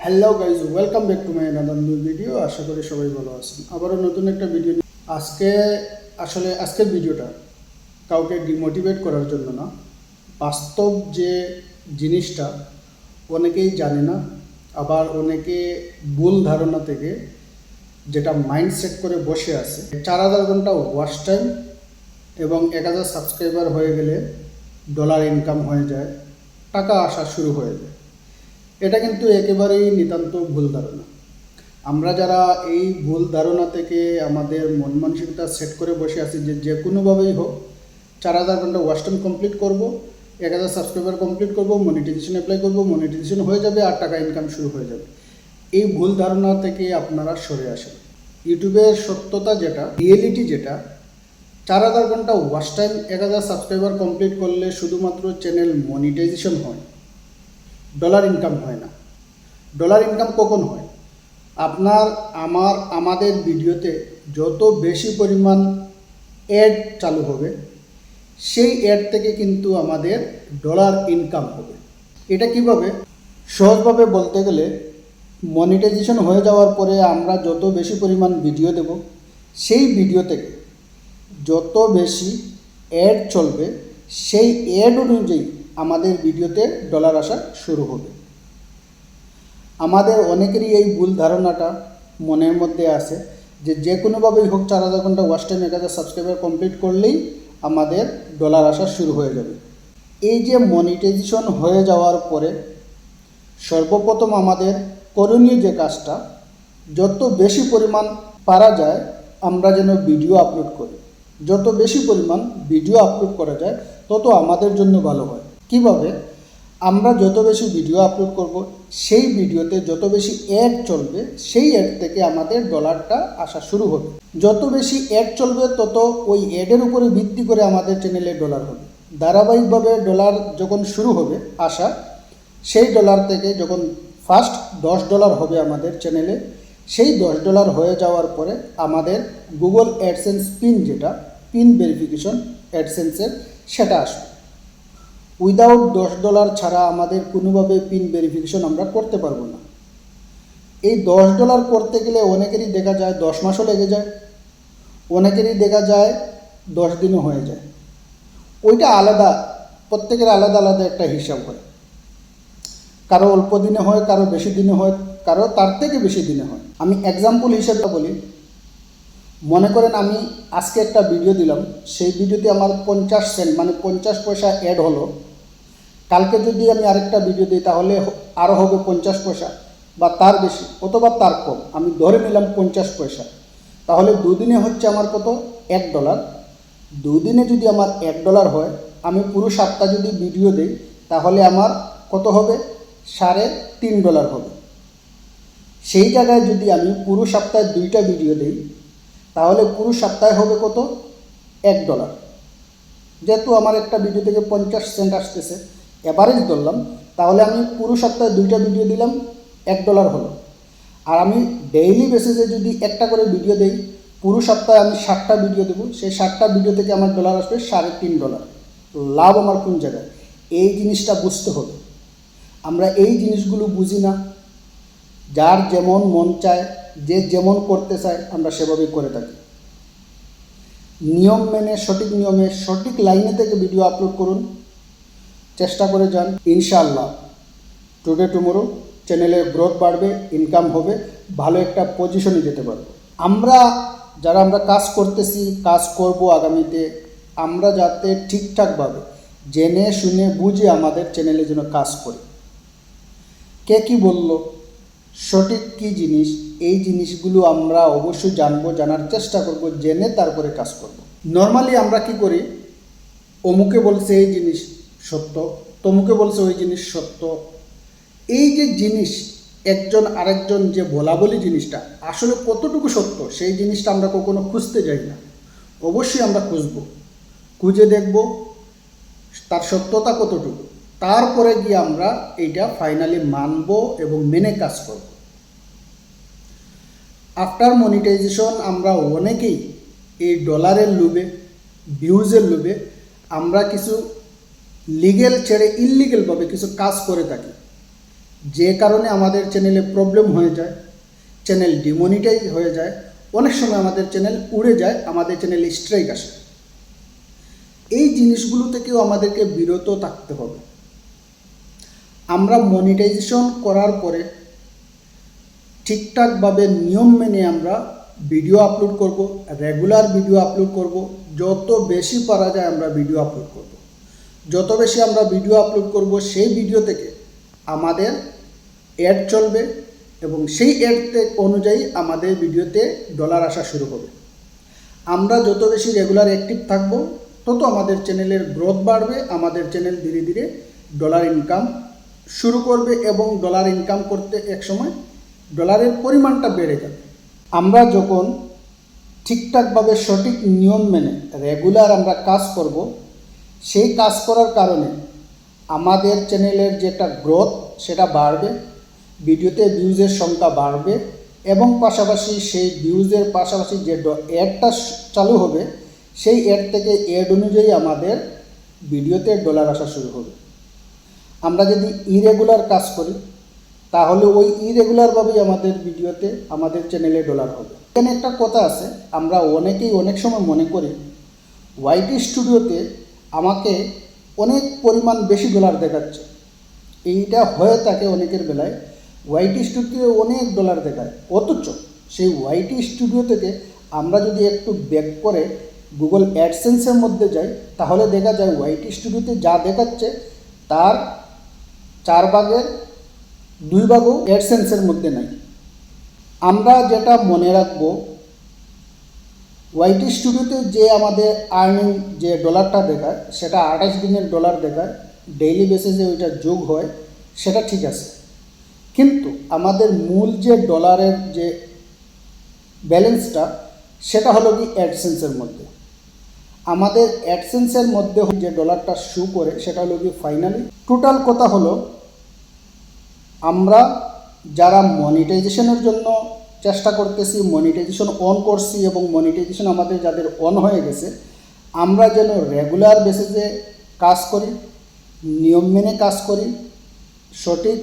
Hello guys, welcome back to my another new video. আশা করি সবাই ভালো আছেন। আবারও নতুন একটা ভিডিও আজকের ভিডিওটা কাউকে ডিমোটিভেট করার জন্য না, বাস্তব যে জিনিসটা অনেকেই জানে না, আবার অনেকে ভুল ধারণা থেকে যেটা মাইন্ড সেট করে বসে আছে 4000 ঘন্টা ওয়াচ টাইম এবং 1000 সাবস্ক্রাইবার হয়ে গেলে ডলার ইনকাম হয়ে যায়, টাকা আসা শুরু হয়ে যায়। এটা কিন্তু একেবারেই নিতান্ত ভুল ধারণা। আমরা যারা এই ভুল ধারণা থেকে আমাদের মন মানসিকতা সেট করে বসে আছি যে কোনোভাবেই হোক 4000 ঘন্টা ওয়াচ টাইম কমপ্লিট করব, 1000 সাবস্ক্রাইবার কমপ্লিট করব, মনিটাইজেশন অ্যাপ্লাই করব, মনিটাইজেশন হয়ে যাবে আর টাকা ইনকাম শুরু হয়ে যাবে, এই ভুল ধারণা থেকে আপনারা সরে আসেন। ইউটিউবের সত্যতা যেটা, রিয়েলিটি যেটা, 4000 ঘন্টা ওয়াচ টাইম 1000 সাবস্ক্রাইবার কমপ্লিট করলে শুধুমাত্র চ্যানেল মনিটাইজেশন হয়, ডলার ইনকাম হয় না। ডলার ইনকাম কখন হয়? আমাদের ভিডিওতে যত বেশি পরিমাণ অ্যাড চালু হবে, সেই অ্যাড থেকে কিন্তু আমাদের ডলার ইনকাম হবে। এটা কিভাবে? সহজভাবে বলতে গেলে, মনিটাইজেশন হয়ে যাওয়ার পরে আমরা যত বেশি পরিমাণ ভিডিও দেব, সেই ভিডিও থেকে যত বেশি অ্যাড চলবে, সেই অ্যাড অনুযায়ী আমাদের ভিডিওতে ডলার আসা শুরু হবে। আমাদের অনেকেরই এই ভুল ধারণাটা মনের মধ্যে আছে যে কোনোভাবেই হোক 4000 ঘন্টা ওয়াচ টাইম 1000 সাবস্ক্রাইবার কমপ্লিট করলেই আমাদের ডলার আসা শুরু হয়ে যাবে। এই যে মনিটাইজেশন হয়ে যাওয়ার পরে সর্বপ্রথম আমাদের করণীয় যে কাজটা, যত বেশি পরিমাণ পারা যায় আমরা যেন ভিডিও আপলোড করি। যত বেশি পরিমাণ ভিডিও আপলোড করা যায় তত আমাদের জন্য ভালো হয়। কিভাবে? আমরা যত বেশি ভিডিও আপলোড করব, সেই ভিডিওতে যত বেশি অ্যাড চলবে, সেই অ্যাড থেকে আমাদের ডলারটা আসা শুরু হবে। যত বেশি অ্যাড চলবে তত ওই অ্যাডের উপরে ভিত্তি করে আমাদের চ্যানেলে ডলার হবে। ধারাবাহিকভাবে ডলার যখন শুরু হবে আসা, সেই ডলার থেকে যখন ফার্স্ট $10 হবে আমাদের চ্যানেলে, সেই $10 হয়ে যাওয়ার পরে আমাদের গুগল অ্যাডসেন্স পিন, যেটা পিন ভেরিফিকেশন অ্যাডসেন্সের, সেটা আসবে। উইদাউট $10 ছাড়া আমাদের কোনোভাবে পিন ভেরিফিকেশন আমরা করতে পারবো না। এই $10 করতে গেলে অনেকেরই দেখা যায় 10 মাসও লেগে যায়, অনেকেরই দেখা যায় 10 দিনও হয়ে যায়। ওইটা আলাদা, প্রত্যেকের আলাদা আলাদা একটা হিসাব হয়। কারো অল্প দিনে হয়, কারো বেশি দিনে হয়, কারো তার থেকে বেশি দিনে হয়। আমি এক্সাম্পল হিসেবে বলি, মনে করেন আমি আজকে একটা ভিডিও দিলাম, সেই ভিডিওতে আমার 50 সেন্ট মানে 50 পয়সা অ্যাড হলো। কালকে যদি আমি আরেকটা ভিডিও দিই তাহলে আরও হবে 50 পয়সা বা তার বেশি অথবা তার কম, আমি ধরে নিলাম 50 পয়সা। তাহলে দুদিনে হচ্ছে আমার কত? $1। দুদিনে যদি আমার $1 হয়, আমি পুরো সপ্তাহ যদি ভিডিও দিই তাহলে আমার কত হবে? $3.5 হবে। সেই জায়গায় যদি আমি পুরো সপ্তাহে 2টা ভিডিও দিই তাহলে পুরো সপ্তাহে হবে কত? $1। যেহেতু আমার একটা ভিডিও থেকে 50 সেন্ট আসতেছে, অ্যাভারেজ ধরলাম, তাহলে আমি পুরো সপ্তাহে 2টা ভিডিও দিলাম, $1 হলো। আর আমি ডেইলি বেসিসে যদি একটা করে ভিডিও দিই, পুরো সপ্তাহে আমি 60টা ভিডিও দেবো, সেই 60টা ভিডিও থেকে আমার ডলার আসবে $3.5। লাভ আমার কোন জায়গায়? এই জিনিসটা বুঝতে হবে। আমরা এই জিনিসগুলো বুঝি না। যার যেমন মন চায়, যে যেমন করতে চায়, আমরা সেভাবেই করে থাকি। নিয়ম মেনে, সঠিক নিয়মে, সঠিক লাইনে থেকে ভিডিও আপলোড করুন, চেষ্টা করে যান। ইনশাআল্লাহ টুডে টুমোরো চ্যানেলের গ্রোথ বাড়বে, ইনকাম হবে, ভালো একটা পজিশনে যেতে পারবো। যারা আমরা কাজ করতেছি, কাজ করব আগামীতে, আমরা যাতে ঠিকঠাকভাবে জেনে শুনে বুঝে আমাদের চ্যানেলে যেন কাজ করি। কে কী বলল, সঠিক কী জিনিস, এই জিনিসগুলো আমরা অবশ্যই জানবো, জানার চেষ্টা করব, জেনে তারপরে কাজ করব। নর্মালি আমরা কি করি? অমুকে বলছে এই জিনিস সত্য, তমুকে বলছে ওই জিনিস সত্য। এই যে জিনিস একজন আরেকজন যে বলাবলি জিনিসটা আসলে কতটুকু সত্য, সেই জিনিসটা আমরা কখনো খুঁজতে যাই না। অবশ্যই আমরা খুঁজে দেখব তার সত্যতা কতটুকু, তারপরে গিয়ে আমরা এইটা ফাইনালি মানব এবং মেনে কাজ করব। আফটার মনিটাইজেশন আমরা অনেকেই এই ডলারের লোভে, ভিউজের লোভে আমরা কিছু লিগেল ছেড়ে ইললিগেলভাবে কিছু কাজ করে থাকি। যে কারণে আমাদের চ্যানেলে প্রবলেম হয়ে যায়, চ্যানেল ডিমনিটাইজ হয়ে যায়, অনেক সময় আমাদের চ্যানেল উড়ে যায়, আমাদের চ্যানেলে স্ট্রাইক আসে। এই জিনিসগুলো থেকেও আমাদেরকে বিরত থাকতে হবে। আমরা মনিটাইজেশন করার পরে ঠিকঠাকভাবে নিয়ম মেনে আমরা ভিডিও আপলোড করব, রেগুলার ভিডিও আপলোড করব। যত বেশি পারা যায় আমরা ভিডিও আপলোড করব। যত বেশি আমরা ভিডিও আপলোড করব, সেই ভিডিও থেকে আমাদের অ্যাড চলবে এবং সেই অ্যাড অনুযায়ী আমাদের ভিডিওতে ডলার আসা শুরু হবে। আমরা যত বেশি রেগুলার অ্যাক্টিভ থাকব, তত আমাদের চ্যানেলের গ্রোথ বাড়বে, আমাদের চ্যানেল ধীরে ধীরে ডলার ইনকাম শুরু করবে এবং ডলার ইনকাম করতে একসময় ডলারের পরিমাণটা বেড়ে যাবে। আমরা যখন ঠিকঠাকভাবে সঠিক নিয়ম মেনে রেগুলার আমরা কাজ করব, সেই কাজ করার কারণে আমাদের চ্যানেলের যেটা গ্রোথ সেটা বাড়বে, ভিডিওতে ভিউজের সংখ্যা বাড়বে এবং পাশাপাশি সেই ভিউজের পাশাপাশি যে অ্যাডটা চালু হবে, সেই অ্যাড থেকে অ্যাড অনুযায়ী আমাদের ভিডিওতে ডলার আসা শুরু হবে। আমরা যদি ইরেগুলার কাজ করি, তাহলে ওই ইরেগুলারভাবেই আমাদের ভিডিওতে আমাদের চ্যানেলে ডলার হবে। এখানে একটা কথা আছে, আমরা অনেকেই অনেক সময় মনে করি ওয়াইটি স্টুডিওতে আমাকে অনেক পরিমাণ বেশি ডলার দেখাচ্ছে। এইটা হয়ে থাকে অনেকের বেলায়, ওয়াইটি স্টুডিও অনেক ডলার দেখায়, অথচ সেই ওয়াইটি স্টুডিও থেকে আমরা যদি একটু ব্যাক করে গুগল অ্যাডসেন্সের মধ্যে যাই, তাহলে দেখা যায় ওয়াইটি স্টুডিওতে যা দেখাচ্ছে তার 4 ভাগের 2 ভাগও অ্যাডসেন্সের মধ্যে নাই। আমরা যেটা মনে রাখবো, ওয়াইটি স্টুডিওতে যে আমাদের আর্নিং যে ডলারটা দেখায় সেটা 28 দিনের ডলার দেখায়, ডেইলি বেসিসে ওইটা যোগ হয়, সেটা ঠিক আছে। কিন্তু আমাদের মূল যে ডলারের যে ব্যালেন্সটা সেটা হলো কি অ্যাডসেন্সের মধ্যে। আমাদের অ্যাডসেন্সের মধ্যে যে ডলারটা শো করে সেটা হলো কি ফাইনালি। টোটাল কথা হলো, আমরা যারা মনিটাইজেশনের জন্য চেষ্টা করতেছি, মনিটাইজেশন অন করছি এবং মনিটাইজেশন আমাদের যাদের অন হয়ে গেছে, আমরা যেন রেগুলার বেসিসে কাজ করি, নিয়ম মেনে কাজ করি, সঠিক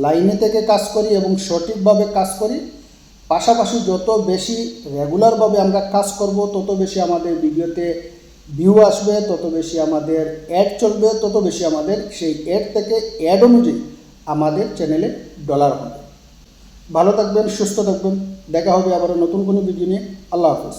লাইনে থেকে কাজ করি এবং সঠিকভাবে কাজ করি। পাশাপাশি যত বেশি রেগুলারভাবে আমরা কাজ করব, তত বেশি আমাদের ভিডিওতে ভিউ আসবে, তত বেশি আমাদের অ্যাড চলবে, তত বেশি আমাদের সেই অ্যাড থেকে অ্যাড অনুযায়ী আমাদের চ্যানেলে ডলার হবে। ভালো থাকবেন, সুস্থ থাকবেন, দেখা হবে আবারও নতুন কোনো ভিডিও নিয়ে। আল্লাহ হাফেজ।